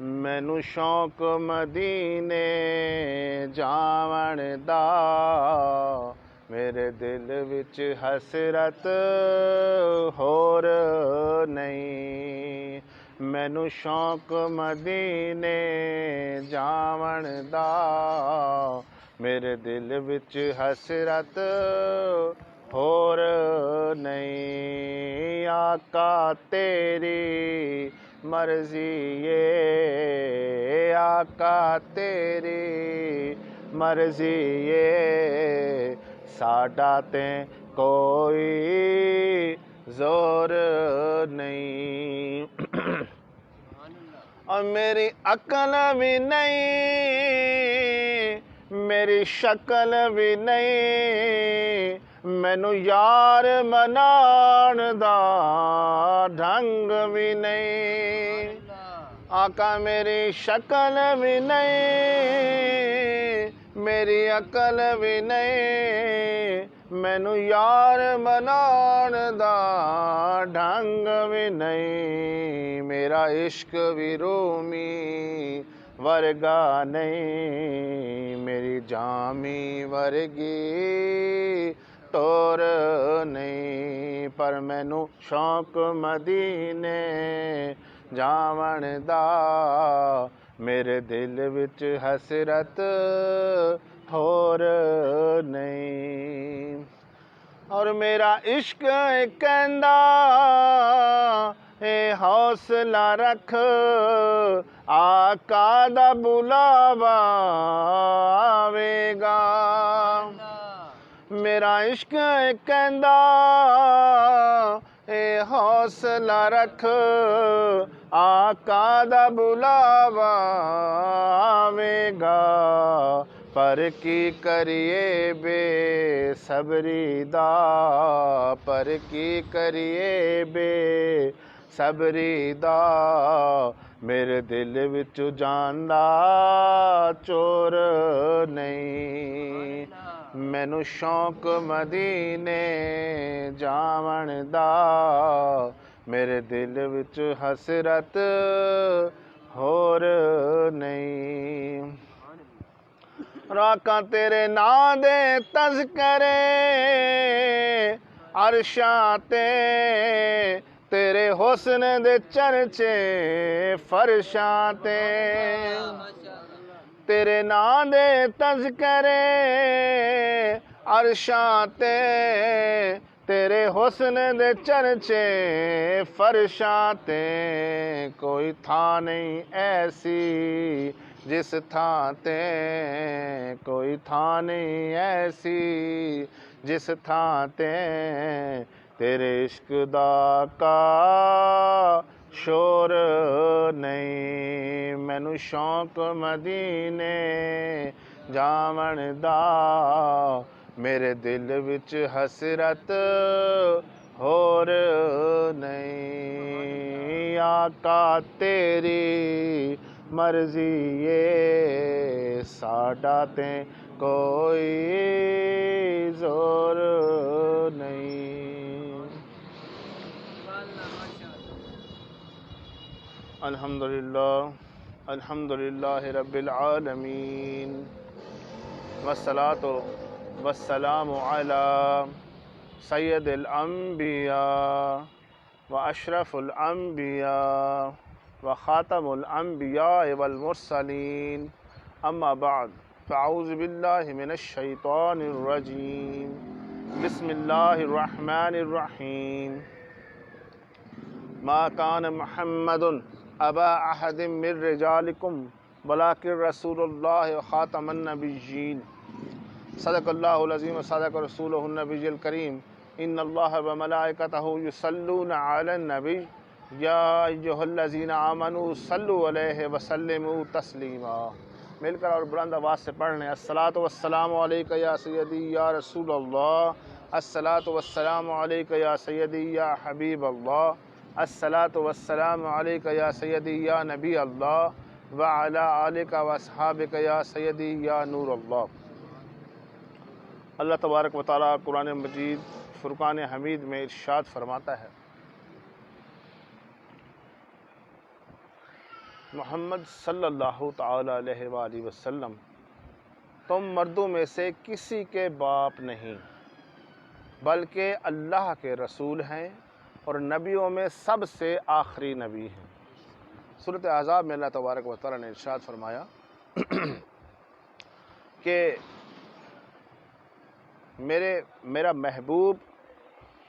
مینوں شوق مدینے جاون دا میرے دل وچ حسرت ہور نہیں مینوں شوق مدینے جاون دا میرے دل وچ حسرت ہور نہیں آقا تیری مرضی آقا تیری مرضی ساڈا تے کوئی زور نہیں اور میری عقل بھی نہیں میری شکل بھی نہیں مینوں یار منان دا ڈھنگ بھی نہیں آقا میری شکل بھی نہیں میری عقل بھی نہیں مینوں یار منان دا ڈھنگ بھی نہیں میرا عشق بھی رومی ورگا نہیں میری جامی ورگی ٹور نہیں پر مینوں شوق مدینے جاون دا میرے دل وچ حسرت ہور نہیں اور میرا عشق کہندا اے حوصلہ رکھ آقا دا بلاوا آوے گا میرا عشق کہندا اے حوصلہ رکھ آقا دا بلاوا آوے گا پر کی کریے بے صبری دا پر کی کریے بے صبری دا میرے دل وچ جان دا چور نہیں مینوں شوق مدینے جاون دا میرے دل وچ حسرت ہور نہیں راکاں تیرے ناں دے تذکرے عرشاں تے تیرے حسن دے چرچے فرشاں تے تیرے ناں دے تذکرے عرشاں تے تیرے حسن دے چرچے فرشاں تے کوئی تھاں نہیں ایسی جس تھاں تے کوئی تھاں نہیں ایسی جس تھاں تے تیرے عشق دا کا شور نہیں مینوں شوق مدینے جاون دا میرے دل وچ حسرت ہور نہیں آقا تیری مرضی ساڈا تے کوئی زور نہیں الحمدللہ رب العالمین والصلاة والسلام علی سید الانبیاء واشرف الانبیاء وخاتم الانبیاء والمرسلین اما بعد فاعوذ باللہ من الشیطان الرجیم بسم اللہ الرحمن الرحیم ما کان محمد ابا احد من رجالکم ولکن رسول اللہ خاتم النبیین صدق اللہ العظیم وصدق رسولہ النبی الکریم ان اللہ وملائکتہ یصلون علی النبی یا ایھا الذین آمنوا صلوا علیہ وسلموا تسلیما مل کر اور بلند آواز سے پڑھ لیں الصلاۃ والسلام علیک یا سیدی یا رسول اللہ الصلاۃ والسلام علیک یا سیدی یا حبیب اللہ الصلاۃ والسلام علیک یا سیدی یا نبی اللہ وعلی آلک واصحابک یا سیدی یا نور اللہ اللہ تبارک و تعالیٰ قرآن مجید فرقان حمید میں ارشاد فرماتا ہے محمد صلی اللہ تعالی علیہ وآلہ وسلم تم مردوں میں سے کسی کے باپ نہیں بلکہ اللہ کے رسول ہیں اور نبیوں میں سب سے آخری نبی ہیں۔ سورۃ احزاب میں اللہ تبارک و تعالیٰ نے ارشاد فرمایا کہ میرا محبوب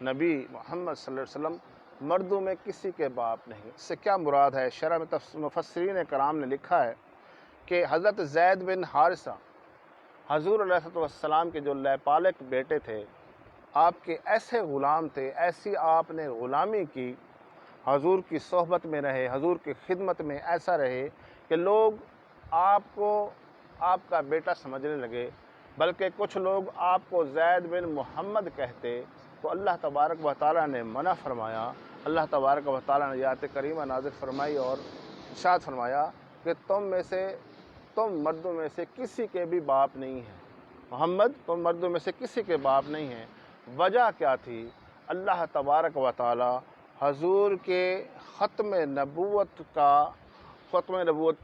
نبی محمد صلی اللہ علیہ وسلم مردوں میں کسی کے باپ نہیں۔ اس سے کیا مراد ہے؟ شرح میں مفسرین کرام نے لکھا ہے کہ حضرت زید بن حارثہ حضور علیہ السلام کے جو لیپالک بیٹے تھے، آپ کے ایسے غلام تھے، ایسی آپ نے غلامی کی، حضور کی صحبت میں رہے، حضور کی خدمت میں ایسا رہے کہ لوگ آپ کو آپ کا بیٹا سمجھنے لگے، بلکہ کچھ لوگ آپ کو زید بن محمد کہتے۔ تو اللہ تبارک و تعالیٰ نے منع فرمایا، اللہ تبارک و تعالیٰ نے آیت کریمہ نازل فرمائی اور ارشاد فرمایا کہ تم مردوں میں سے کسی کے بھی باپ نہیں ہیں۔ محمد تم مردوں میں سے کسی کے باپ نہیں ہیں۔ وجہ کیا تھی؟ اللہ تبارک و تعالیٰ حضور کے ختم نبوت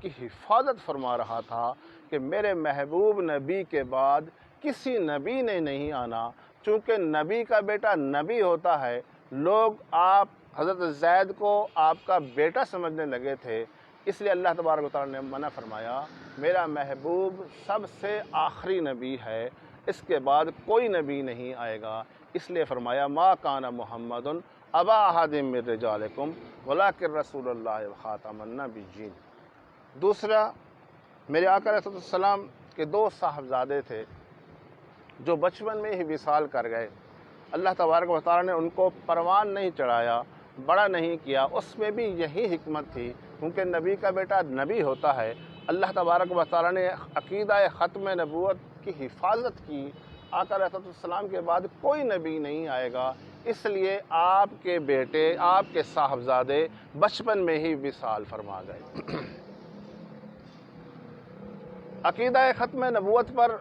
کی حفاظت فرما رہا تھا کہ میرے محبوب نبی کے بعد کسی نبی نے نہیں آنا، چونکہ نبی کا بیٹا نبی ہوتا ہے۔ لوگ آپ حضرت زید کو آپ کا بیٹا سمجھنے لگے تھے، اس لیے اللہ تبارک و تعالیٰ نے منع فرمایا میرا محبوب سب سے آخری نبی ہے، اس کے بعد کوئی نبی نہیں آئے گا۔ اس لیے فرمایا ما کان محمد ابا احد من رجالکم ولکن رسول اللہ وخاتم النبیین۔ دوسرا، میرے آقا علیہ السلام کے دو صاحبزادے تھے جو بچپن میں ہی وصال کر گئے۔ اللہ تبارک و تعالیٰ نے ان کو پروان نہیں چڑھایا، بڑا نہیں کیا، اس میں بھی یہی حکمت تھی کیونکہ نبی کا بیٹا نبی ہوتا ہے۔ اللہ تبارک و تعالیٰ نے عقیدہ ختم نبوت کی حفاظت کی، آقا علیہ السلام کے بعد کوئی نبی نہیں آئے گا، اس لیے آپ کے بیٹے، آپ کے صاحبزادے بچپن میں ہی وصال فرما گئے۔ عقیدہ ختم نبوت پر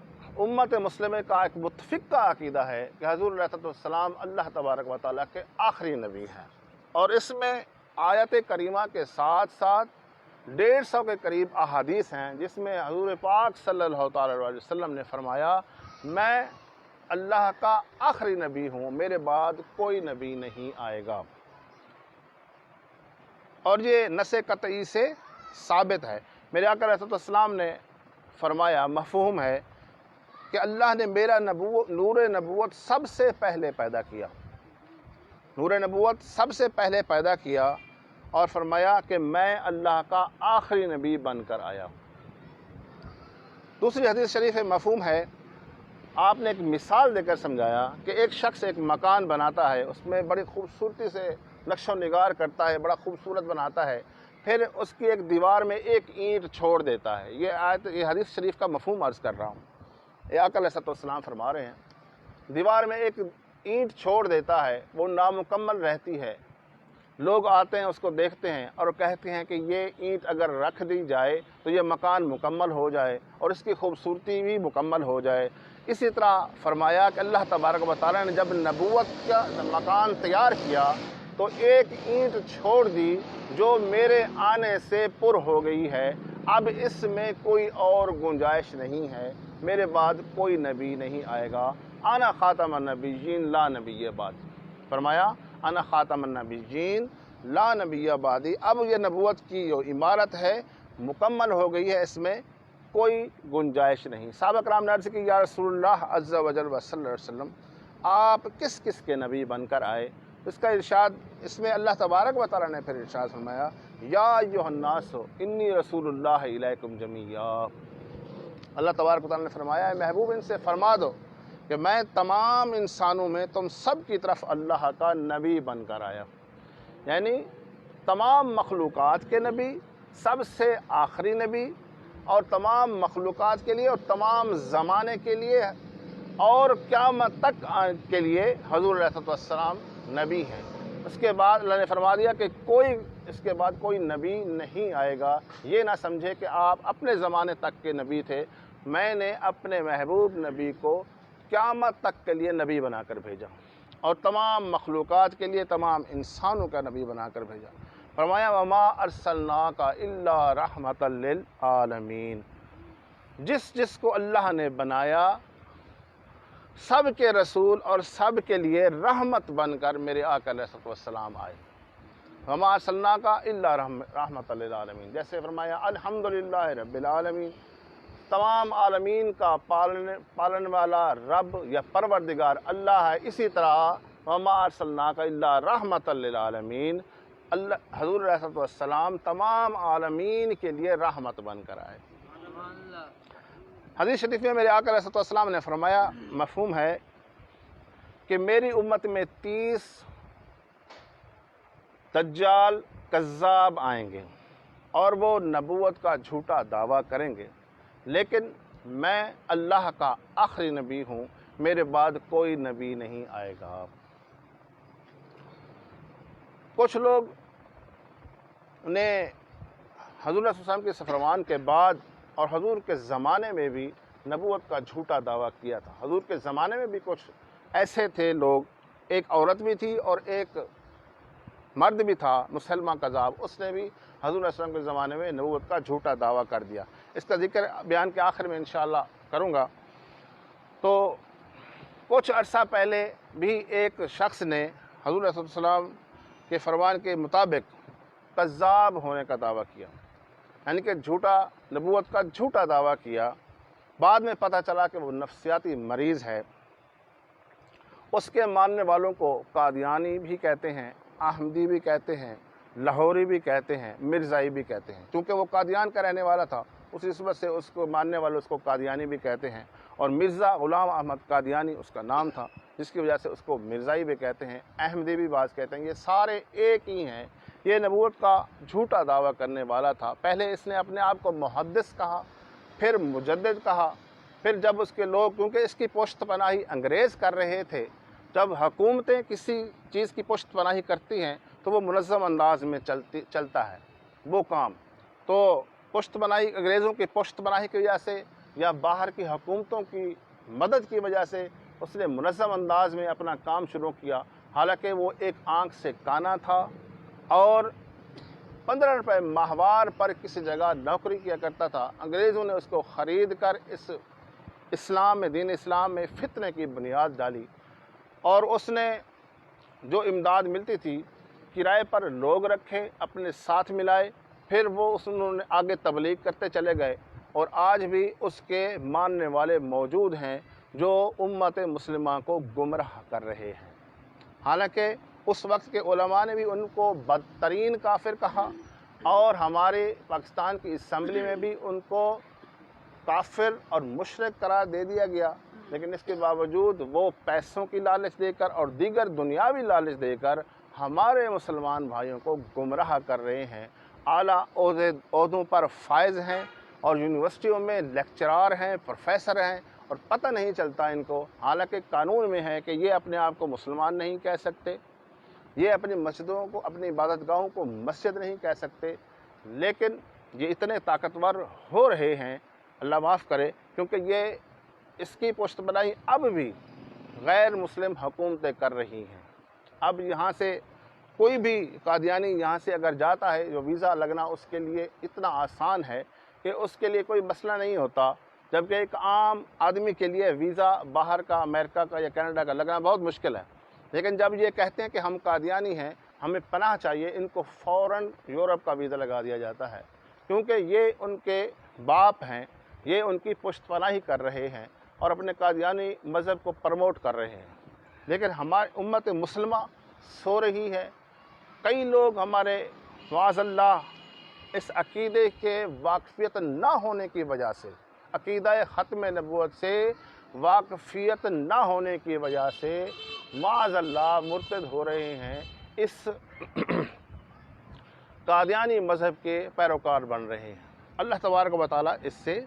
امت مسلمہ کا ایک متفقہ عقیدہ ہے کہ حضور علیہ السلام اللہ تبارک و تعالیٰ کے آخری نبی ہیں، اور اس میں آیت کریمہ کے ساتھ ساتھ 150 کے قریب احادیث ہیں جس میں حضور پاک صلی اللہ تعالیٰ علیہ وسلم نے فرمایا میں اللہ کا آخری نبی ہوں، میرے بعد کوئی نبی نہیں آئے گا، اور یہ نص قطعی سے ثابت ہے۔ میرے آقا علیہ السلام نے فرمایا، مفہوم ہے کہ اللہ نے میرا نور نبوت سب سے پہلے پیدا کیا، نور نبوت سب سے پہلے پیدا کیا، اور فرمایا کہ میں اللہ کا آخری نبی بن کر آیا ہوں۔ دوسری حدیث شریف مفہوم ہے، آپ نے ایک مثال دے کر سمجھایا کہ ایک شخص ایک مکان بناتا ہے، اس میں بڑی خوبصورتی سے نقش و نگار کرتا ہے، بڑا خوبصورت بناتا ہے، پھر اس کی ایک دیوار میں ایک اینٹ چھوڑ دیتا ہے۔ یہ حدیث شریف کا مفہوم عرض کر رہا ہوں۔ یہ آقا علیہ السلام فرما رہے ہیں دیوار میں ایک اینٹ چھوڑ دیتا ہے، وہ نامکمل رہتی ہے، لوگ آتے ہیں اس کو دیکھتے ہیں اور کہتے ہیں کہ یہ اینٹ اگر رکھ دی جائے تو یہ مکان مکمل ہو جائے اور اس کی خوبصورتی بھی مکمل ہو جائے۔ اسی طرح فرمایا کہ اللہ تبارک و تعالیٰ نے جب نبوت کا مکان تیار کیا تو ایک اینٹ چھوڑ دی جو میرے آنے سے پر ہو گئی ہے، اب اس میں کوئی اور گنجائش نہیں ہے، میرے بعد کوئی نبی نہیں آئے گا، انا خاتم النبیین لا نبی بعد۔ فرمایا انا خاتم النبیین لا نبی بعدی، اب یہ نبوت کی جو عمارت ہے مکمل ہو گئی ہے، اس میں کوئی گنجائش نہیں۔ صحابہ کرام نے عرض کی یا رسول اللہ عز و جل و صلی اللہ علیہ وسلم، آپ کس کس کے نبی بن کر آئے؟ اس کا ارشاد، اس میں اللہ تبارک و تعالیٰ نے پھر ارشاد فرمایا یا ایھا الناس انی رسول اللہ الیکم جمیعا۔ اللہ تبارک و تعالیٰ نے فرمایا اے محبوب ان سے فرما دو کہ میں تمام انسانوں میں تم سب کی طرف اللہ کا نبی بن کر آیا، یعنی تمام مخلوقات کے نبی، سب سے آخری نبی، اور تمام مخلوقات کے لیے اور تمام زمانے کے لیے اور قیامت تک کے لیے حضور علیہ السلام نبی ہیں۔ اس کے بعد اللہ نے فرما دیا کہ اس کے بعد کوئی نبی نہیں آئے گا، یہ نہ سمجھے کہ آپ اپنے زمانے تک کے نبی تھے، میں نے اپنے محبوب نبی کو قیامت تک کے لیے نبی بنا کر بھیجا اور تمام مخلوقات کے لیے، تمام انسانوں کا نبی بنا کر بھیجا۔ فرمایا وما ارسلناک الا رحمۃ للعالمین، جس جس کو اللہ نے بنایا سب کے رسول اور سب کے لیے رحمت بن کر میرے آقا علیہ الصلوۃ والسلام آئے۔ وما ارسلناک الا رحمۃ للعالمین، جیسے فرمایا الحمدللہ رب العالمین، تمام عالمین کا پالن والا رب یا پروردگار اللہ ہے۔ اسی طرح وما ارسلناک الا رحمۃ للعالمین، حضور علیہ الصلوۃ والسلام تمام عالمین کے لیے رحمت بن کر آئے۔ حدیث شریف میں میرے آقا علیہ الصلوۃ والسلام نے فرمایا، مفہوم ہے کہ میری امت میں 30 دجال کذاب آئیں گے اور وہ نبوت کا جھوٹا دعویٰ کریں گے، لیکن میں اللہ کا آخری نبی ہوں، میرے بعد کوئی نبی نہیں آئے گا۔ کچھ لوگ نے حضور صلی اللہ علیہ وسلم کے فرمان کے بعد اور حضور کے زمانے میں بھی نبوت کا جھوٹا دعویٰ کیا تھا۔ حضور کے زمانے میں بھی کچھ ایسے تھے لوگ، ایک عورت بھی تھی اور ایک مرد بھی تھا مسلمہ کذاب، اس نے بھی حضور علیہ السلام کے زمانے میں نبوت کا جھوٹا دعویٰ کر دیا۔ اس کا ذکر بیان کے آخر میں انشاءاللہ کروں گا۔ تو کچھ عرصہ پہلے بھی ایک شخص نے حضور علیہ السلام کے فرمان کے مطابق کذاب ہونے کا دعویٰ کیا، یعنی کہ نبوت کا جھوٹا دعویٰ کیا۔ بعد میں پتہ چلا کہ وہ نفسیاتی مریض ہے۔ اس کے ماننے والوں کو قادیانی بھی کہتے ہیں، احمدی بھی کہتے ہیں، لاہوری بھی کہتے ہیں، مرزائی بھی کہتے ہیں۔ چونکہ وہ قادیان کا رہنے والا تھا، اس نسبت سے اس کو ماننے والے اس کو قادیانی بھی کہتے ہیں، اور مرزا غلام احمد قادیانی اس کا نام تھا، جس کی وجہ سے اس کو مرزائی بھی کہتے ہیں، احمدی بھی بعض کہتے ہیں۔ یہ سارے ایک ہی ہیں۔ یہ نبوت کا جھوٹا دعویٰ کرنے والا تھا۔ پہلے اس نے اپنے آپ کو محدث کہا، پھر مجدد کہا، پھر جب اس کے لوگ، کیونکہ اس کی پشت پناہی انگریز کر رہے تھے، جب حکومتیں کسی چیز کی پشت پناہی کرتی ہیں تو وہ منظم انداز میں چلتا ہے وہ کام۔ تو پشت پناہی، انگریزوں کی پشت پناہی کی وجہ سے یا باہر کی حکومتوں کی مدد کی وجہ سے اس نے منظم انداز میں اپنا کام شروع کیا، حالانکہ وہ ایک آنکھ سے کانا تھا اور 15 روپے ماہوار پر کسی جگہ نوکری کیا کرتا تھا۔ انگریزوں نے اس کو خرید کر اس اسلام میں، دین اسلام میں فتنے کی بنیاد ڈالی، اور اس نے جو امداد ملتی تھی کرائے پر لوگ رکھے، اپنے ساتھ ملائے، پھر وہ انہوں نے آگے تبلیغ کرتے چلے گئے، اور آج بھی اس کے ماننے والے موجود ہیں جو امت مسلمہ کو گمراہ کر رہے ہیں۔ حالانکہ اس وقت کے علماء نے بھی ان کو بدترین کافر کہا، اور ہمارے پاکستان کی اسمبلی میں بھی ان کو کافر اور مشرک قرار دے دیا گیا، لیکن اس کے باوجود وہ پیسوں کی لالچ دے کر اور دیگر دنیاوی لالچ دے کر ہمارے مسلمان بھائیوں کو گمراہ کر رہے ہیں۔ اعلیٰ عہدوں پر فائز ہیں اور یونیورسٹیوں میں لیکچرار ہیں، پروفیسر ہیں، اور پتہ نہیں چلتا ان کو، حالانکہ قانون میں ہے کہ یہ اپنے آپ کو مسلمان نہیں کہہ سکتے، یہ اپنی مسجدوں کو، اپنی عبادت گاہوں کو مسجد نہیں کہہ سکتے، لیکن یہ اتنے طاقتور ہو رہے ہیں، اللہ معاف کرے، کیونکہ یہ اس کی پشت پناہی اب بھی غیر مسلم حکومتیں کر رہی ہیں۔ اب یہاں سے کوئی بھی قادیانی یہاں سے اگر جاتا ہے، جو ویزا لگنا اس کے لیے اتنا آسان ہے کہ اس کے لیے کوئی مسئلہ نہیں ہوتا، جبکہ ایک عام آدمی کے لیے ویزا باہر کا، امریکہ کا یا کینیڈا کا لگنا بہت مشکل ہے۔ لیکن جب یہ کہتے ہیں کہ ہم قادیانی ہیں، ہمیں پناہ چاہیے، ان کو فوراً یورپ کا ویزا لگا دیا جاتا ہے، کیونکہ یہ ان کے باپ ہیں، یہ ان کی پشت پناہی کر رہے ہیں اور اپنے قادیانی مذہب کو پروموٹ کر رہے ہیں۔ لیکن ہماری امت مسلمہ سو رہی ہے۔ کئی لوگ ہمارے معاذ اللہ اس عقیدے کے واقفیت نہ ہونے کی وجہ سے، عقیدہ ختم نبوت سے واقفیت نہ ہونے کی وجہ سے معاذ اللہ مرتد ہو رہے ہیں، اس قادیانی مذہب کے پیروکار بن رہے ہیں۔ اللہ تبارک و تعالیٰ اس سے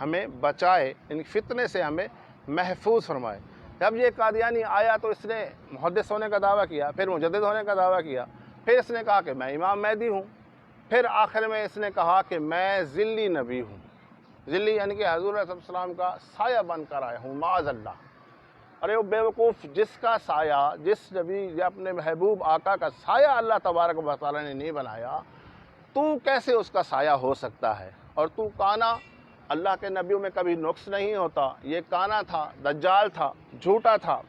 ہمیں بچائے، ان فتنے سے ہمیں محفوظ فرمائے۔ جب یہ قادیانی آیا تو اس نے محدث ہونے کا دعویٰ کیا، پھر مجدد ہونے کا دعویٰ کیا، پھر اس نے کہا کہ میں امام مہدی ہوں، پھر آخر میں اس نے کہا کہ میں ذلی نبی ہوں۔ ذلی یعنی کہ حضور علیہ السلام کا سایہ بن کر آیا ہوں، معاذ اللہ۔ ارے وہ بیوقوف، جس کا سایہ، جس نبی یا اپنے محبوب آقا کا سایہ اللہ تبارک و تعالیٰ نے نہیں بنایا، تو کیسے اس کا سایہ ہو سکتا ہے؟ اور تو کانا، اللہ کے نبیوں میں کبھی نقص نہیں ہوتا، یہ کانا تھا، دجال تھا، جھوٹا تھا۔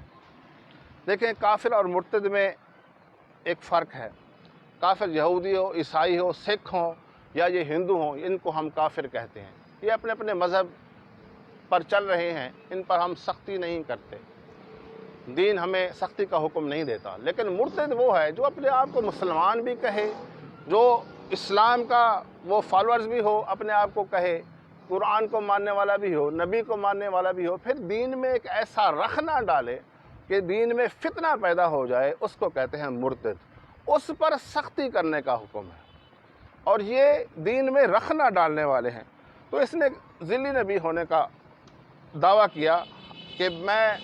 دیکھیں کافر اور مرتد میں ایک فرق ہے۔ کافر یہودی ہو، عیسائی ہو، سکھ ہوں یا یہ ہندو ہوں، ان کو ہم کافر کہتے ہیں۔ یہ اپنے اپنے مذہب پر چل رہے ہیں، ان پر ہم سختی نہیں کرتے، دین ہمیں سختی کا حکم نہیں دیتا۔ لیکن مرتد وہ ہے جو اپنے آپ کو مسلمان بھی کہے، جو اسلام کا وہ فالورز بھی ہو، اپنے آپ کو کہے، قرآن کو ماننے والا بھی ہو، نبی کو ماننے والا بھی ہو، پھر دین میں ایک ایسا رخ نہ ڈالے کہ دین میں فتنہ پیدا ہو جائے، اس کو کہتے ہیں مرتد۔ اس پر سختی کرنے کا حکم ہے، اور یہ دین میں رخ نہ ڈالنے والے ہیں۔ تو اس نے ذلی نبی ہونے کا دعویٰ کیا کہ میں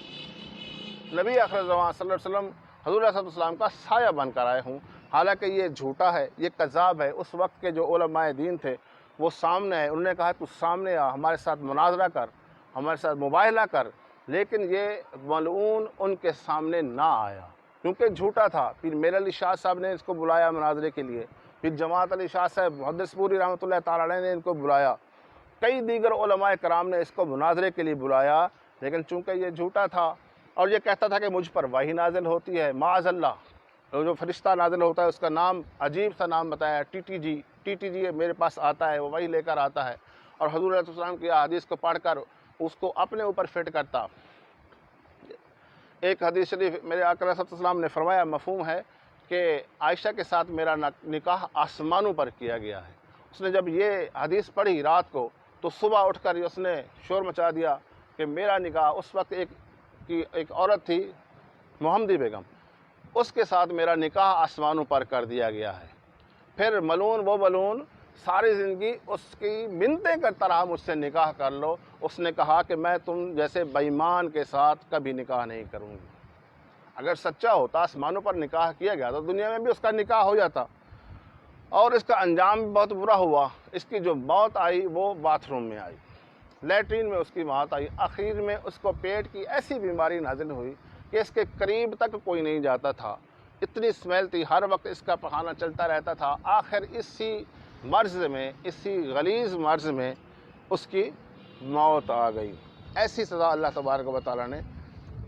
نبی آخر زمان صلی اللہ علیہ وسلم، حضور صلی اللہ علیہ وسلم کا سایہ بن کر آئے ہوں، حالانکہ یہ جھوٹا ہے، یہ کذاب ہے۔ اس وقت کے جو علماء دین تھے وہ سامنے آئے، انہوں نے کہا تو سامنے آ، ہمارے ساتھ مناظرہ کر، ہمارے ساتھ مباہلہ کر، لیکن یہ ملعون ان کے سامنے نہ آیا کیونکہ جھوٹا تھا۔ پھر میر علی شاہ صاحب نے اس کو بلایا مناظرے کے لیے، پھر جماعت علی شاہ صاحب محدث پوری رحمۃ اللہ تعالیٰ علیہ نے ان کو بلایا، کئی دیگر علماء کرام نے اس کو مناظرے کے لیے بلایا، لیکن چونکہ یہ جھوٹا تھا اور یہ کہتا تھا کہ مجھ پر وحی نازل ہوتی ہے، معاذ اللہ، جو فرشتہ نازل ہوتا ہے اس کا نام عجیب سا نام بتایا، ٹی ٹی جی میرے پاس آتا ہے، وہ وحی لے کر آتا ہے، اور حضور علیہ السلام کی حدیث کو پڑھ کر اس کو اپنے اوپر فٹ کرتا۔ ایک حدیث شریف میرے آقا صلی اللہ علیہ وسلم نے فرمایا، مفہوم ہے کہ عائشہ کے ساتھ میرا نکاح آسمانوں پر کیا گیا ہے۔ اس نے جب یہ حدیث پڑھی رات کو تو صبح اٹھ کر اس نے شور مچا دیا کہ میرا نکاح، اس وقت ایک عورت تھی محمدی بیگم، اس کے ساتھ میرا نکاح آسمانوں پر کر دیا گیا ہے۔ پھر ملعون ساری زندگی اس کی منتیں کرتا رہا، مجھ سے نکاح کر لو۔ اس نے کہا کہ میں تم جیسے بے ایمان کے ساتھ کبھی نکاح نہیں کروں گی۔ اگر سچا ہوتا، آسمانوں پر نکاح کیا گیا تو دنیا میں بھی اس کا نکاح ہو جاتا، اور اس کا انجام بھی بہت برا ہوا۔ اس کی جو موت آئی وہ باتھ روم میں آئی، لیٹرین میں اس کی موت آئی۔ آخر میں اس کو پیٹ کی ایسی بیماری نازل ہوئی کہ اس کے قریب تک کوئی نہیں جاتا تھا، اتنی اسمیل تھی، ہر وقت اس کا پخانہ چلتا رہتا تھا۔ آخر اسی مرض میں، اسی غلیظ مرض میں اس کی موت آ گئی۔ ایسی سزا اللہ تبارک و تعالیٰ نے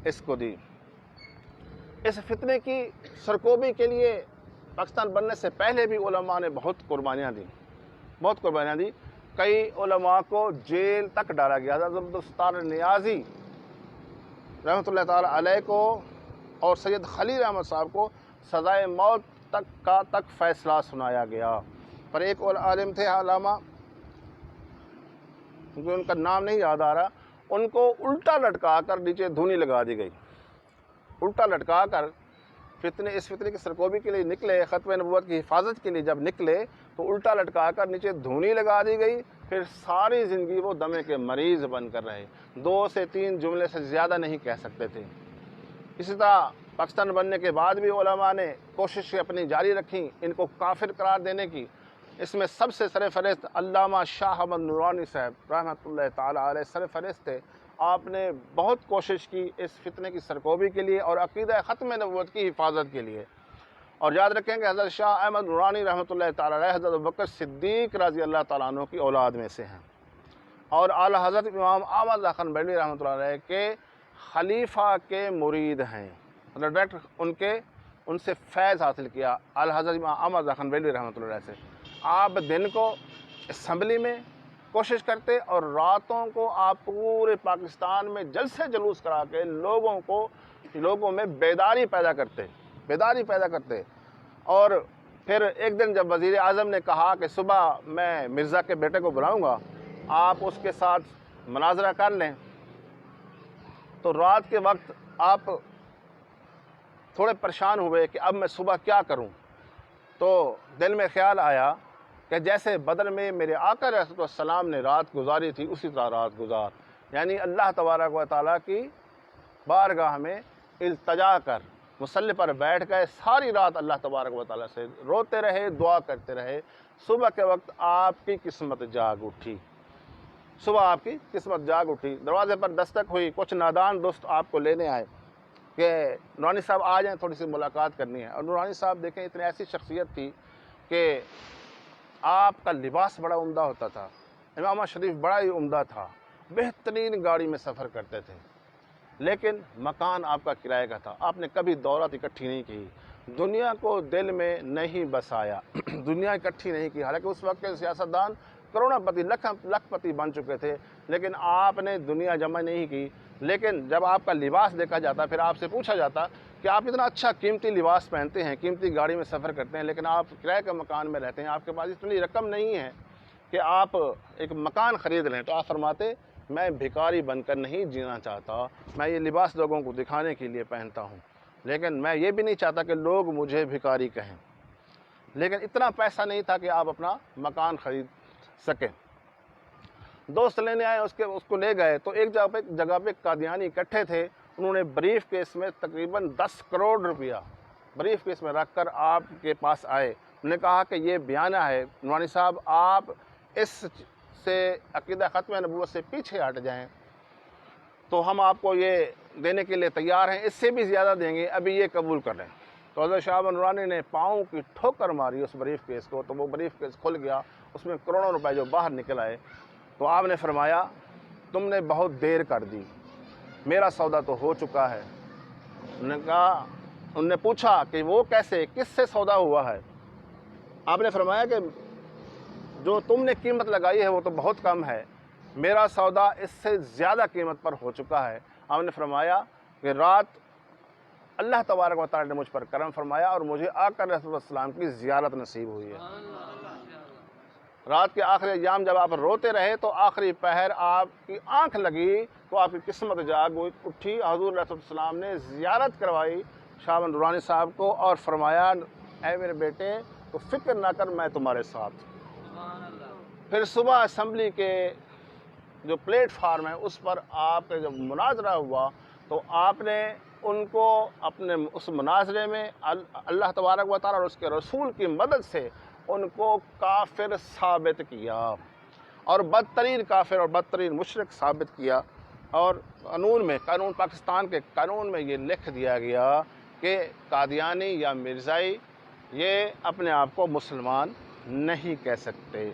اس کو دی۔ اس فتنے کی سرکوبی کے لیے پاکستان بننے سے پہلے بھی علماء نے بہت قربانیاں دی۔ کئی علماء کو جیل تک ڈالا گیا۔ حضرت عبدالستار نیازی رحمۃ اللہ تعالیٰ علیہ کو اور سید خلیل احمد صاحب کو سزائے موت تک فیصلہ سنایا گیا۔ پر ایک اور عالم تھے علامہ، کیونکہ ان کا نام نہیں یاد آ رہا، ان کو الٹا لٹکا کر نیچے دھونی لگا دی گئی۔ الٹا لٹکا کر اس فتنے کی سرکوبی کے لیے نکلے، ختم نبوت کی حفاظت کے لیے جب نکلے تو الٹا لٹکا کر نیچے دھونی لگا دی گئی۔ پھر ساری زندگی وہ دمے کے مریض بن کر رہے، 2 سے 3 جملے سے زیادہ نہیں کہہ سکتے تھے۔ اسی طرح پاکستان بننے کے بعد بھی علماء نے کوششیں اپنی جاری رکھیں ان کو کافر قرار دینے کی۔ اس میں سب سے سرفہرست علامہ شاہ احمد نورانی صاحب رحمۃ اللہ تعالیٰ علیہ سرفہرست تھے۔ آپ نے بہت کوشش کی اس فتنے کی سرکوبی کے لیے اور عقیدہ ختم نبوت کی حفاظت کے لیے۔ اور یاد رکھیں کہ حضرت شاہ احمد نورانی رحمۃ اللہ تعالیٰ علیہ حضرت ابوبکر صدیق رضی اللہ تعالیٰ عنہ کی اولاد میں سے ہیں، اور اعلیٰ حضرت امام احمد رضا خان بریلوی رحمۃ اللہ علیہ کے خلیفہ کے مرید ہیں، مطلب ڈائریکٹ ان سے فیض حاصل کیا اعلیٰ حضرت امام احمد رضا خان بریلوی رحمۃ اللہ علیہ سے۔ آپ دن کو اسمبلی میں کوشش کرتے اور راتوں کو آپ پورے پاکستان میں جلسے جلوس کرا کے لوگوں میں بیداری پیدا کرتے۔ اور پھر ایک دن جب وزیر اعظم نے کہا کہ صبح میں مرزا کے بیٹے کو بلاؤں گا، آپ اس کے ساتھ مناظرہ کر لیں، تو رات کے وقت آپ تھوڑے پریشان ہوئے کہ اب میں صبح کیا کروں۔ تو دل میں خیال آیا کہ جیسے بدر میں میرے آقا علیہ السلام نے رات گزاری تھی اسی طرح رات گزار، یعنی اللہ تبارک و تعالیٰ کی بارگاہ میں التجا کر مصلی پر بیٹھ گئے، ساری رات اللہ تبارک و تعالیٰ سے روتے رہے، دعا کرتے رہے۔ صبح کے وقت آپ کی قسمت جاگ اٹھی، صبح آپ کی قسمت جاگ اٹھی، دروازے پر دستک ہوئی، کچھ نادان دوست آپ کو لینے آئے کہ نورانی صاحب آ جائیں، تھوڑی سی ملاقات کرنی ہے۔ اور نورانی صاحب دیکھیں اتنی ایسی شخصیت تھی کہ آپ کا لباس بڑا عمدہ ہوتا تھا، امامہ شریف بڑا ہی عمدہ تھا، بہترین گاڑی میں سفر کرتے تھے، لیکن مکان آپ کا کرائے کا تھا۔ آپ نے کبھی دولت اکٹھی نہیں کی، دنیا کو دل میں نہیں بسایا، دنیا اکٹھی نہیں کی۔ حالانکہ اس وقت کے سیاستدان کروڑوں پتی، لکھ پتی بن چکے تھے، لیکن آپ نے دنیا جمع نہیں کی۔ لیکن جب آپ کا لباس دیکھا جاتا، پھر آپ سے پوچھا جاتا کہ آپ اتنا اچھا قیمتی لباس پہنتے ہیں، قیمتی گاڑی میں سفر کرتے ہیں، لیکن آپ کرائے کے مکان میں رہتے ہیں، آپ کے پاس اتنی رقم نہیں ہے کہ آپ ایک مکان خرید لیں۔ تو آپ فرماتے میں بھکاری بن کر نہیں جینا چاہتا، میں یہ لباس لوگوں کو دکھانے کے لیے پہنتا ہوں، لیکن میں یہ بھی نہیں چاہتا کہ لوگ مجھے بھکاری کہیں۔ لیکن اتنا پیسہ نہیں تھا کہ آپ اپنا مکان خرید سکیں۔ دوست لینے آئے، اس کو لے گئے تو ایک جگہ پہ قادیانی اکٹھے تھے، انہوں نے بریف کیس میں تقریباً 10 کروڑ روپیہ بریف کیس میں رکھ کر آپ کے پاس آئے۔ انہوں نے کہا کہ یہ بیانہ ہے نورانی صاحب، آپ اس سے عقیدہ ختم نبوت سے پیچھے ہٹ جائیں تو ہم آپ کو یہ دینے کے لیے تیار ہیں، اس سے بھی زیادہ دیں گے، ابھی یہ قبول کر لیں۔ تو حضرت شاہ نورانی نے پاؤں کی ٹھوکر ماری اس بریف کیس کو، تو وہ بریف کیس کھل گیا، اس میں کروڑوں روپے جو باہر نکل آئے۔ تو آپ نے فرمایا تم نے بہت دیر کر دی، میرا سودا تو ہو چکا ہے۔ انہوں نے پوچھا کہ وہ کیسے، کس سے سودا ہوا ہے؟ آپ نے فرمایا کہ جو تم نے قیمت لگائی ہے وہ تو بہت کم ہے، میرا سودا اس سے زیادہ قیمت پر ہو چکا ہے۔ آپ نے فرمایا کہ رات اللہ تبارک و تعالی نے مجھ پر کرم فرمایا اور مجھے آقا علیہ السلام کی زیارت نصیب ہوئی ہے۔ رات کے آخری ایام جب آپ روتے رہے تو آخری پہر آپ کی آنکھ لگی تو آپ کی قسمت جاگ اٹھی، حضور علیہ السلام نے زیارت کروائی شاہ نورانی صاحب کو اور فرمایا اے میرے بیٹے تو فکر نہ کر، میں تمہارے ساتھ۔ پھر صبح اسمبلی کے جو پلیٹ فارم ہے اس پر آپ کا جب مناظرہ ہوا تو آپ نے ان کو اپنے اس مناظرے میں اللہ تبارک و تعالیٰ اور اس کے رسول کی مدد سے ان کو کافر ثابت کیا اور بدترین کافر اور بدترین مشرک ثابت کیا۔ اور قانون پاکستان کے قانون میں یہ لکھ دیا گیا کہ قادیانی یا مرزائی یہ اپنے آپ کو مسلمان نہیں کہہ سکتے۔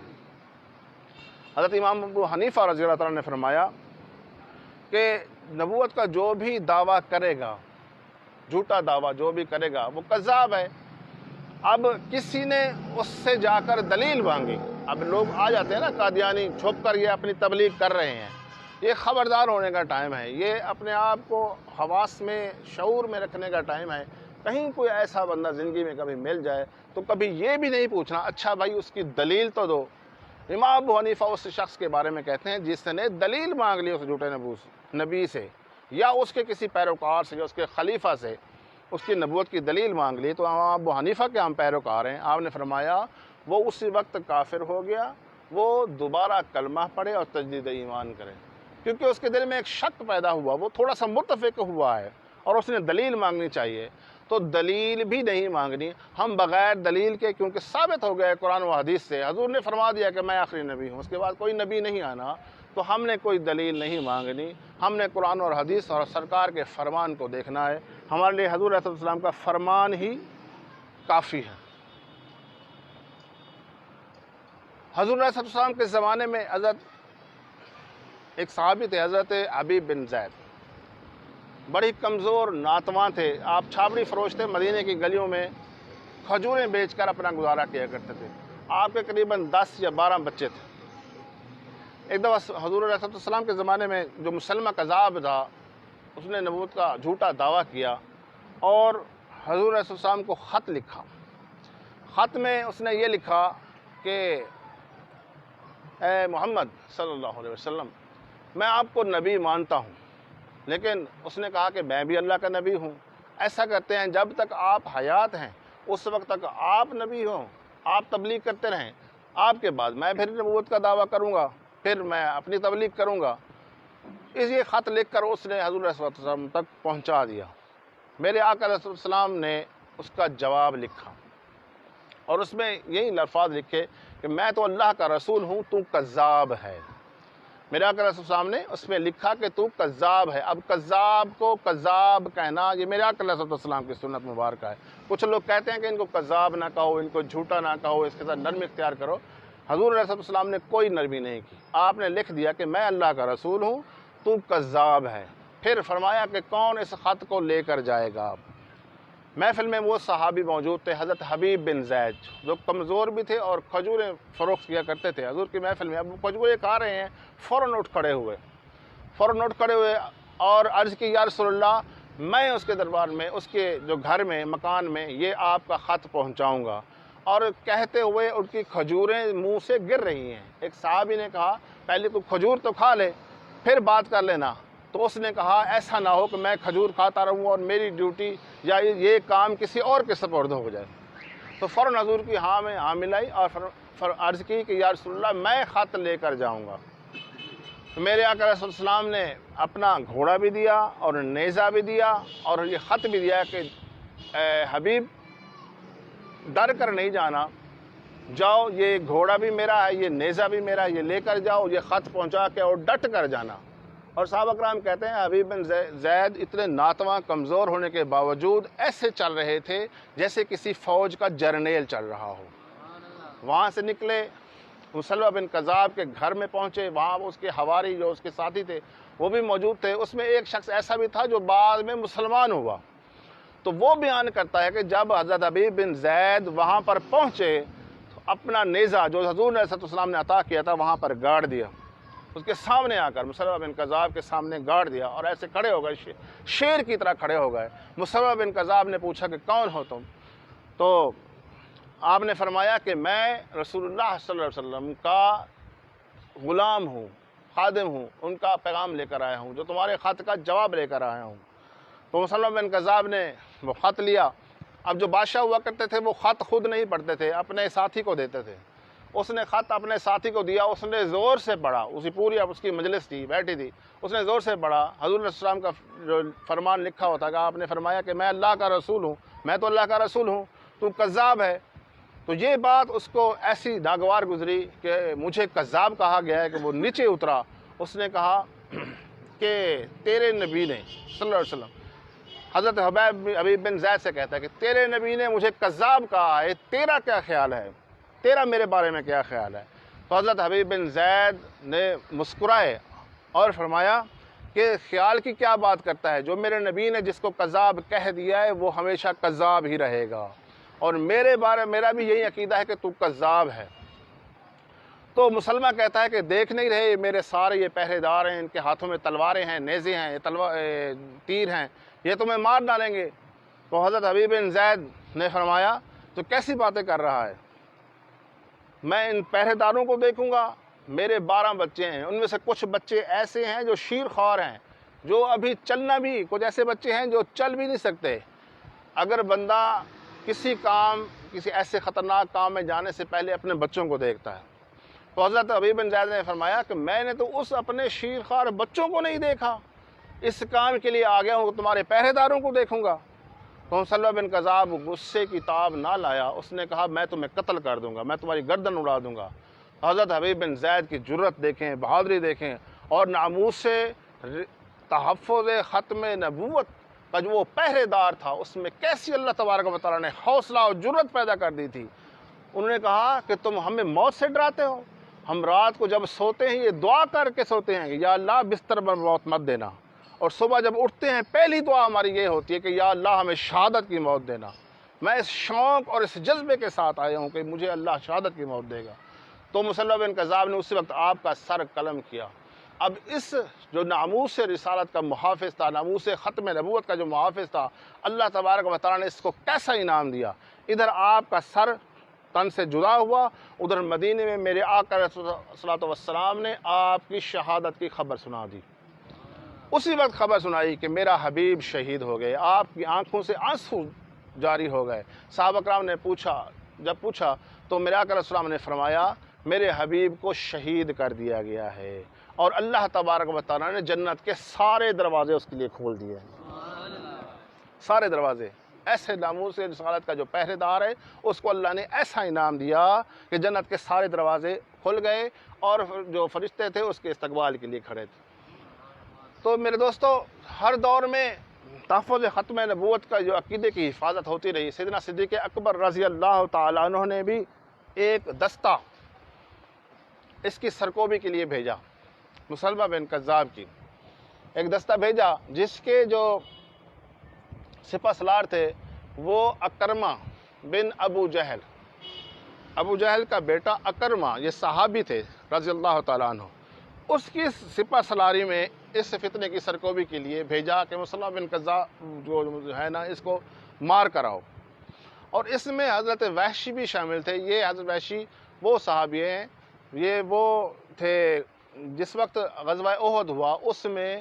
حضرت امام ابو حنیفہ رضی اللہ تعالیٰ نے فرمایا کہ نبوت کا جو بھی دعویٰ کرے گا، جھوٹا دعویٰ جو بھی کرے گا وہ کذاب ہے۔ اب کسی نے اس سے جا کر دلیل مانگی، اب لوگ آ جاتے ہیں نا قادیانی، چھپ کر یہ اپنی تبلیغ کر رہے ہیں، یہ خبردار ہونے کا ٹائم ہے، یہ اپنے آپ کو حواس میں شعور میں رکھنے کا ٹائم ہے۔ کہیں کوئی ایسا بندہ زندگی میں کبھی مل جائے تو کبھی یہ بھی نہیں پوچھنا اچھا بھائی اس کی دلیل تو دو۔ امام ابو حنیفہ اس شخص کے بارے میں کہتے ہیں جس نے دلیل مانگ لی اس جھوٹے نبی سے یا اس کے کسی پیروکار سے یا اس کے خلیفہ سے، اس کی نبوت کی دلیل مانگ لی، تو امام ابو حنیفہ کے ہم پیروکار ہیں۔ آپ نے فرمایا وہ اسی وقت کافر ہو گیا، وہ دوبارہ کلمہ پڑھے اور تجدید ایمان کرے، کیونکہ اس کے دل میں ایک شک پیدا ہوا، وہ تھوڑا سا متفق ہوا ہے اور اس نے دلیل مانگنی چاہیے۔ تو دلیل بھی نہیں مانگنی، ہم بغیر دلیل کے، کیونکہ ثابت ہو گیا ہے قرآن و حدیث سے، حضور نے فرما دیا کہ میں آخری نبی ہوں، اس کے بعد کوئی نبی نہیں آنا، تو ہم نے کوئی دلیل نہیں مانگنی، ہم نے قرآن اور حدیث اور سرکار کے فرمان کو دیکھنا ہے۔ ہمارے لیے حضور علیہ السلام کا فرمان ہی کافی ہے۔ حضور علیہ السلام کے زمانے میں ایک صحابی تھے حضرت حبیب بن زید، بڑی کمزور ناتواں تھے، آپ چھاپڑی فروش تھے، مدینے کی گلیوں میں کھجوریں بیچ کر اپنا گزارا کیا کرتے تھے۔ آپ کے قریباً 10 یا 12 بچے تھے۔ ایک دفعہ حضور علیہ السلام کے زمانے میں جو مسلمہ کذاب تھا اس نے نبوت کا جھوٹا دعویٰ کیا اور حضور علیہ السلام کو خط لکھا۔ خط میں اس نے یہ لکھا کہ اے محمد صلی اللہ علیہ وسلم، میں آپ کو نبی مانتا ہوں، لیکن اس نے کہا کہ میں بھی اللہ کا نبی ہوں۔ ایسا کرتے ہیں جب تک آپ حیات ہیں اس وقت تک آپ نبی ہوں، آپ تبلیغ کرتے رہیں، آپ کے بعد میں پھر نبوت کا دعویٰ کروں گا، پھر میں اپنی تبلیغ کروں گا۔ یہ خط لکھ کر اس نے حضور علیہ السلام تک پہنچا دیا۔ میرے آقا علیہ السلام نے اس کا جواب لکھا اور اس میں یہی الفاظ لکھے کہ میں تو اللہ کا رسول ہوں، تو کذاب ہے۔ میرے آقا رسول صلی اللہ علیہ وسلم نے اس پہ لکھا کہ تو کذاب ہے۔ اب کذاب کو کذاب کہنا یہ میرے آقا رسول اللہ علیہ وسلم کی سنت مبارکہ ہے۔ کچھ لوگ کہتے ہیں کہ ان کو کذاب نہ کہو، ان کو جھوٹا نہ کہو، اس کے ساتھ نرمی اختیار کرو۔ حضور علیہ السلام نے کوئی نرمی نہیں کی، آپ نے لکھ دیا کہ میں اللہ کا رسول ہوں، تو کذاب ہے۔ پھر فرمایا کہ کون اس خط کو لے کر جائے گا۔ محفل میں وہ صحابی موجود تھے حضرت حبیب بن زید، جو کمزور بھی تھے اور کھجوریں فروخت کیا کرتے تھے حضور کی محفل میں۔ اب وہ کھجوریں کھا رہے ہیں، فوراً اٹھ کھڑے ہوئے اور عرض کی یا رسول اللہ، میں اس کے دربار میں، اس کے جو گھر میں، مکان میں یہ آپ کا خط پہنچاؤں گا۔ اور کہتے ہوئے ان کی کھجوریں منہ سے گر رہی ہیں۔ ایک صحابی نے کہا پہلے تو کھجور تو کھا لے پھر بات کر لینا۔ تو اس نے کہا ایسا نہ ہو کہ میں کھجور کھاتا رہوں اور میری ڈیوٹی یا یہ کام کسی اور کے سپرد ہو جائے۔ تو فوراً حضور کی ہاں میں ہاں ملائی اور عرض کی کہ یا رسول اللہ میں خط لے کر جاؤں گا۔ تو میرے آقا رسول السلام نے اپنا گھوڑا بھی دیا اور نیزہ بھی دیا اور یہ خط بھی دیا کہ اے حبیب ڈر کر نہیں جانا، جاؤ، یہ گھوڑا بھی میرا ہے، یہ نیزہ بھی میرا ہے، یہ لے کر جاؤ، یہ خط پہنچا کے اور ڈٹ کر جانا۔ اور صحابہ کرام کہتے ہیں حبیب بن زید اتنے ناتواں کمزور ہونے کے باوجود ایسے چل رہے تھے جیسے کسی فوج کا جرنیل چل رہا ہو۔ وہاں سے نکلے، مسلمہ بن کذاب کے گھر میں پہنچے، وہاں اس کے حواری جو اس کے ساتھی تھے وہ بھی موجود تھے۔ اس میں ایک شخص ایسا بھی تھا جو بعد میں مسلمان ہوا۔ تو وہ بیان کرتا ہے کہ جب حضرت حبیب بن زید وہاں پر پہنچے تو اپنا نیزہ جو حضور علیہ السلام نے عطا کیا تھا وہاں پر گاڑ دیا، اس کے سامنے آ کر مسلمہ بن کذاب کے سامنے گاڑ دیا اور ایسے کھڑے ہو گئے، شیر کی طرح کھڑے ہو گئے۔ مسلمہ بن کذاب نے پوچھا کہ کون ہو تم؟ تو آپ نے فرمایا کہ میں رسول اللہ صلی اللہ علیہ وسلم کا غلام ہوں، خادم ہوں، ان کا پیغام لے کر آیا ہوں، جو تمہارے خط کا جواب لے کر آیا ہوں۔ تو مسلمہ بن کذاب نے وہ خط لیا۔ اب جو بادشاہ ہوا کرتے تھے وہ خط خود نہیں پڑھتے تھے، اپنے ساتھی کو دیتے تھے۔ اس نے خط اپنے ساتھی کو دیا، اس نے زور سے پڑھا، اس کی مجلس تھی، بیٹھی تھی، اس نے زور سے پڑھا۔ حضور علیہ السلام کا جو فرمان لکھا ہوتا کہ آپ نے فرمایا کہ میں اللہ کا رسول ہوں، میں تو اللہ کا رسول ہوں، تو کذاب ہے۔ تو یہ بات اس کو ایسی ناگوار گزری کہ مجھے کذاب کہا گیا ہے کہ وہ نیچے اترا۔ اس نے کہا کہ تیرے نبی نے صلی اللہ علیہ وسلم، حضرت حبیب بن زید سے کہتا ہے کہ تیرے نبی نے مجھے کذاب کہا ہے، تیرا کیا خیال ہے، تیرا میرے بارے میں کیا خیال ہے؟ تو حضرت حبیب بن زید نے مسکرائے اور فرمایا کہ خیال کی کیا بات کرتا ہے، جو میرے نبی نے جس کو کذاب کہہ دیا ہے وہ ہمیشہ کذاب ہی رہے گا، اور میرا بھی یہی عقیدہ ہے کہ تو کذاب ہے۔ تو مسلمہ کہتا ہے کہ دیکھ نہیں رہے میرے سارے یہ پہرے دار ہیں، ان کے ہاتھوں میں تلواریں ہیں، نیزے ہیں، تیر ہیں، یہ تمہیں مار ڈالیں گے۔ تو حضرت حبیب بن زید نے فرمایا تو کیسی باتیں کر رہا ہے، میں ان پہرے داروں کو دیکھوں گا، میرے 12 بچے ہیں، ان میں سے کچھ بچے ایسے ہیں جو شیر خوار ہیں، جو ابھی چلنا بھی، کچھ ایسے بچے ہیں جو چل بھی نہیں سکتے۔ اگر بندہ کسی ایسے خطرناک کام میں جانے سے پہلے اپنے بچوں کو دیکھتا ہے، تو حضرت حبیب بن زید نے فرمایا کہ میں نے تو اس اپنے شیر خوار بچوں کو نہیں دیکھا، اس کام کے لیے آ گیا ہوں، تمہارے پہرے داروں کو دیکھوں گا۔ تو مسلمہ بن کذاب غصے کی تاب نہ لایا، اس نے کہا میں تمہیں قتل کر دوں گا، میں تمہاری گردن اڑا دوں گا۔ حضرت حبیب بن زید کی جرت دیکھیں، بہادری دیکھیں، اور ناموس سے تحفظ ختم نبوت کا جو وہ پہرے دار تھا، اس میں کیسی اللہ تبارک و تعالیٰ نے حوصلہ اور جرت پیدا کر دی تھی۔ انہوں نے کہا کہ تم ہمیں موت سے ڈراتے ہو، ہم رات کو جب سوتے ہیں یہ دعا کر کے سوتے ہیں کہ یا اللہ بستر پر موت مت دینا، اور صبح جب اٹھتے ہیں پہلی دعا ہماری یہ ہوتی ہے کہ یا اللہ ہمیں شہادت کی موت دینا۔ میں اس شوق اور اس جذبے کے ساتھ آیا ہوں کہ مجھے اللہ شہادت کی موت دے گا۔ تو مسلمہ بن کذاب نے اسی وقت آپ کا سر قلم کیا۔ اب اس جو ناموس رسالت کا محافظ تھا، ناموس ختم نبوت کا جو محافظ تھا، اللہ تبارک و تعالیٰ نے اس کو کیسا انعام دیا۔ ادھر آپ کا سر تن سے جدا ہوا، ادھر مدینے میں میرے آقا صلی اللہ علیہ وسلم نے آپ کی شہادت کی خبر سنا دی۔ اسی وقت خبر سنائی کہ میرا حبیب شہید ہو گئے، آپ کی آنکھوں سے آنسو جاری ہو گئے۔ صحابہ کرام نے جب پوچھا تو میرے آقا صلی اللہ علیہ وسلم نے فرمایا میرے حبیب کو شہید کر دیا گیا ہے، اور اللہ تبارک و تعالیٰ نے جنت کے سارے دروازے اس کے لیے کھول دیے ہیں، سارے دروازے۔ ایسے ناموس رسالت کا جو پہرے دار ہے اس کو اللہ نے ایسا انعام دیا کہ جنت کے سارے دروازے کھل گئے اور جو فرشتے تھے اس کے استقبال کے لیے کھڑے تھے۔ تو میرے دوستو، ہر دور میں تحفظ ختم نبوت کا جو عقیدے کی حفاظت ہوتی رہی۔ سیدنا صدیق اکبر رضی اللہ تعالیٰ عنہ نے بھی ایک دستہ اس کی سرکوبی کے لیے بھیجا، مسلمہ بن کذاب کی ایک دستہ بھیجا، جس کے جو سپہ سالار تھے وہ اکرمہ بن ابو جہل کا بیٹا اکرمہ، یہ صحابی تھے رضی اللہ تعالیٰ عنہ۔ اس کی سپہ سالاری میں اس فتنے کی سرکوبی کے لیے بھیجا کہ مسلمہ بن کذاب جو ہے نا اس کو مار کراؤ، اور اس میں حضرت وحشی بھی شامل تھے۔ یہ حضرت وحشی وہ صحابی ہیں، یہ وہ تھے جس وقت غزوہ احد ہوا اس میں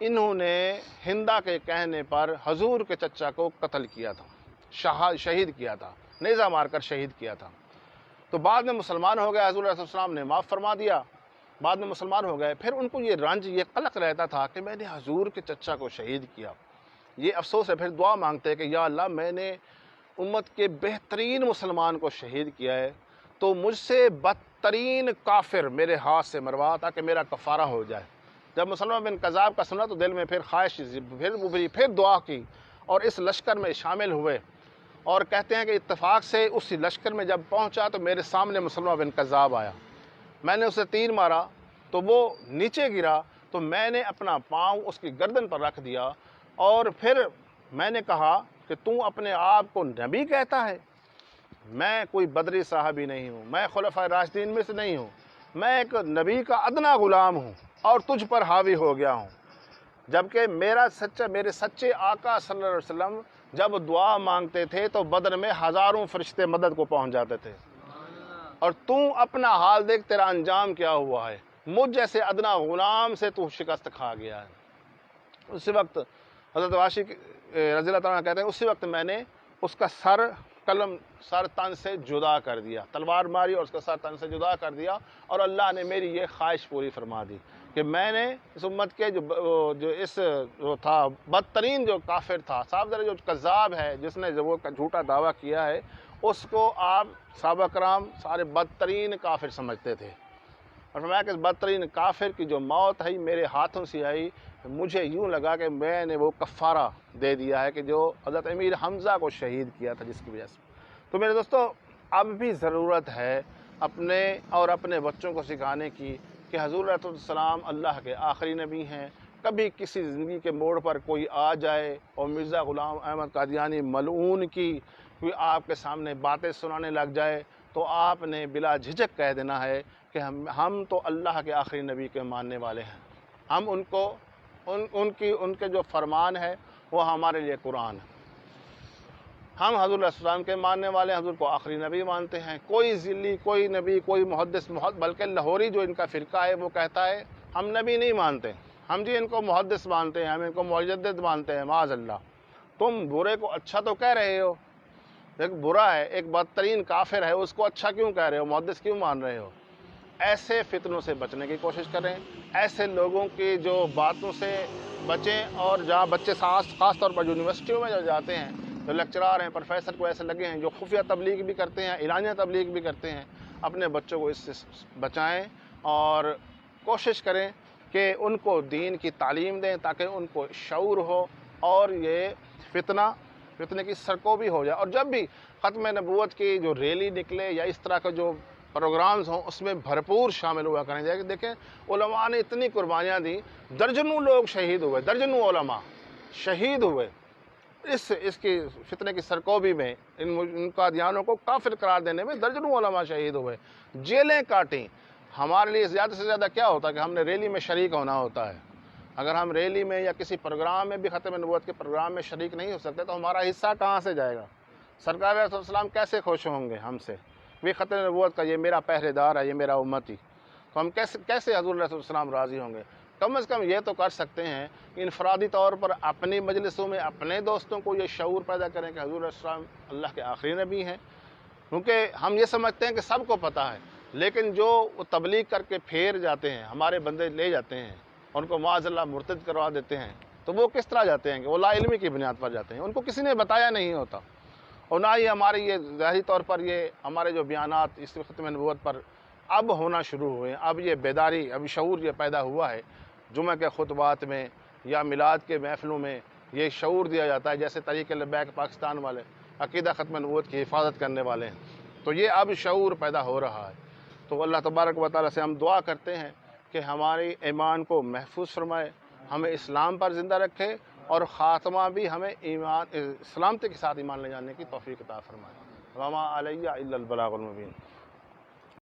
انہوں نے ہندا کے کہنے پر حضور کے چچا کو قتل کیا تھا، شہید کیا تھا، نیزہ مار کر شہید کیا تھا۔ تو بعد میں مسلمان ہو گئے، حضور علیہ السلام نے معاف فرما دیا، بعد میں مسلمان ہو گئے۔ پھر ان کو یہ رنج، یہ قلق رہتا تھا کہ میں نے حضور کے چچا کو شہید کیا، یہ افسوس ہے۔ پھر دعا مانگتے ہیں کہ یا اللہ، میں نے امت کے بہترین مسلمان کو شہید کیا ہے، تو مجھ سے بدترین کافر میرے ہاتھ سے مروا تاکہ میرا کفارہ ہو جائے۔ جب مسلمہ بن کذاب کا سنا تو دل میں پھر خواہش پھر ابھری، پھر دعا کی اور اس لشکر میں شامل ہوئے، اور کہتے ہیں کہ اتفاق سے اسی لشکر میں جب پہنچا تو میرے سامنے مسلمہ بن کذاب آیا، میں نے اسے تیر مارا تو وہ نیچے گرا، تو میں نے اپنا پاؤں اس کی گردن پر رکھ دیا، اور پھر میں نے کہا کہ تو اپنے آپ کو نبی کہتا ہے؟ میں کوئی بدری صحابی نہیں ہوں، میں خلفائے راشدین میں سے نہیں ہوں، میں ایک نبی کا ادنا غلام ہوں اور تجھ پر حاوی ہو گیا ہوں۔ جبکہ میرے سچے آقا صلی اللہ علیہ وسلم جب دعا مانگتے تھے تو بدر میں ہزاروں فرشتے مدد کو پہنچ جاتے تھے، اور تو اپنا حال دیکھ، تیرا انجام کیا ہوا ہے، مجھ جیسے ادنا غلام سے تو شکست کھا گیا ہے۔ اسی وقت حضرت وحشی رضی اللہ تعالیٰ کہتے ہیں اسی وقت میں نے اس کا سر تن سے جدا کر دیا، تلوار ماری اور اس کا سر تن سے جدا کر دیا، اور اللہ نے میری یہ خواہش پوری فرما دی کہ میں نے اس امت کے جو تھا بدترین جو کافر تھا، صاحب جو کذاب ہے، جس نے وہ جھوٹا دعویٰ کیا ہے، اس کو آپ صحابہ کرام سارے بدترین کافر سمجھتے تھے، اور فرمایا کہ اس بدترین کافر کی جو موت ہے میرے ہاتھوں سے آئی، مجھے یوں لگا کہ میں نے وہ کفارہ دے دیا ہے کہ جو حضرت امیر حمزہ کو شہید کیا تھا جس کی وجہ سے۔ تو میرے دوستو، اب بھی ضرورت ہے اپنے اور اپنے بچوں کو سکھانے کی کہ حضور علیہ السلام اللہ کے آخری نبی ہیں۔ کبھی کسی زندگی کے موڑ پر کوئی آ جائے اور مرزا غلام احمد قادیانی ملعون کی کوئی آپ کے سامنے باتیں سنانے لگ جائے تو آپ نے بلا جھجک کہہ دینا ہے کہ ہم تو اللہ کے آخری نبی کے ماننے والے ہیں، ہم ان کے جو فرمان ہے وہ ہمارے لیے قرآن ہے، ہم حضور علیہ السلام کے ماننے والے ہیں، حضور کو آخری نبی مانتے ہیں۔ کوئی ذلی، کوئی نبی، کوئی محدث بلکہ لاہوری جو ان کا فرقہ ہے وہ کہتا ہے ہم نبی نہیں مانتے، ہم جی ان کو محدث مانتے ہیں، ہم ان کو مجدد مانتے ہیں۔ معاذ اللہ، تم برے کو اچھا تو کہہ رہے ہو، ایک برا ہے، ایک بدترین کافر ہے، اس کو اچھا کیوں کہہ رہے ہو، محدث کیوں مان رہے ہو؟ ایسے فتنوں سے بچنے کی کوشش کریں، ایسے لوگوں کی جو باتوں سے بچیں، اور جہاں بچے خاص طور پر یونیورسٹیوں میں جو جاتے ہیں، جو لیکچرار ہیں، پروفیسر کو ایسے لگے ہیں جو خفیہ تبلیغ بھی کرتے ہیں، اعلانیہ تبلیغ بھی کرتے ہیں، اپنے بچوں کو اس سے بچائیں اور کوشش کریں کہ ان کو دین کی تعلیم دیں تاکہ ان کو شعور ہو اور یہ فتنے کی سرکوبی ہو جائے۔ اور جب بھی ختم نبوت کی جو ریلی نکلے یا اس طرح کا جو پروگرامز ہوں اس میں بھرپور شامل ہوا کریں جائے کہ دیکھیں علماء نے اتنی قربانیاں دی، درجنوں لوگ شہید ہوئے، درجنوں علماء شہید ہوئے اس کی فتنے کی سرکوبی میں، ان قادیانوں کو کافر قرار دینے میں درجنوں علماء شہید ہوئے، جیلیں کاٹیں۔ ہمارے لیے زیادہ سے زیادہ کیا ہوتا ہے کہ ہم نے ریلی میں شریک ہونا ہوتا ہے۔ اگر ہم ریلی میں یا کسی پروگرام میں بھی ختم نبوت کے پروگرام میں شریک نہیں ہو سکتے تو ہمارا حصہ کہاں سے جائے گا؟ سرکار علیہ السلام کیسے خوش ہوں گے ہم سے؟ بھی ختم نبوت کا یہ میرا پہرے دار ہے، یہ میرا امتی، تو ہم کیسے حضور علیہ السلام راضی ہوں گے؟ کم از کم یہ تو کر سکتے ہیں کہ انفرادی طور پر اپنی مجلسوں میں اپنے دوستوں کو یہ شعور پیدا کریں کہ حضور علیہ السلام اللہ کے آخری نبی ہیں، کیونکہ ہم یہ سمجھتے ہیں کہ سب کو پتہ ہے، لیکن جو وہ تبلیغ کر کے پھیر جاتے ہیں، ہمارے بندے لے جاتے ہیں، ان کو معاذ اللہ مرتد کروا دیتے ہیں، تو وہ کس طرح جاتے ہیں کہ وہ لا علمی کی بنیاد پر جاتے ہیں، ان کو کسی نے بتایا نہیں ہوتا، اور نہ ہی ہمارے یہ ظاہری طور پر یہ ہمارے جو بیانات اس ختم نبوت پر اب ہونا شروع ہوئے ہیں۔ اب یہ بیداری، اب شعور یہ پیدا ہوا ہے، جمعہ کے خطبات میں یا میلاد کے محفلوں میں یہ شعور دیا جاتا ہے، جیسے تحریک لبیک پاکستان والے عقیدہ ختم نبوت کی حفاظت کرنے والے ہیں، تو یہ اب شعور پیدا ہو رہا ہے۔ تو اللہ تبارک و تعالیٰ سے ہم دعا کرتے ہیں کہ ہماری ایمان کو محفوظ فرمائے، ہمیں اسلام پر زندہ رکھے، اور خاتمہ بھی ہمیں سلامتی کے ساتھ ایمان لے جانے کی توفیق عطا فرمائے۔ وما علیہ الا البلاغ المبین۔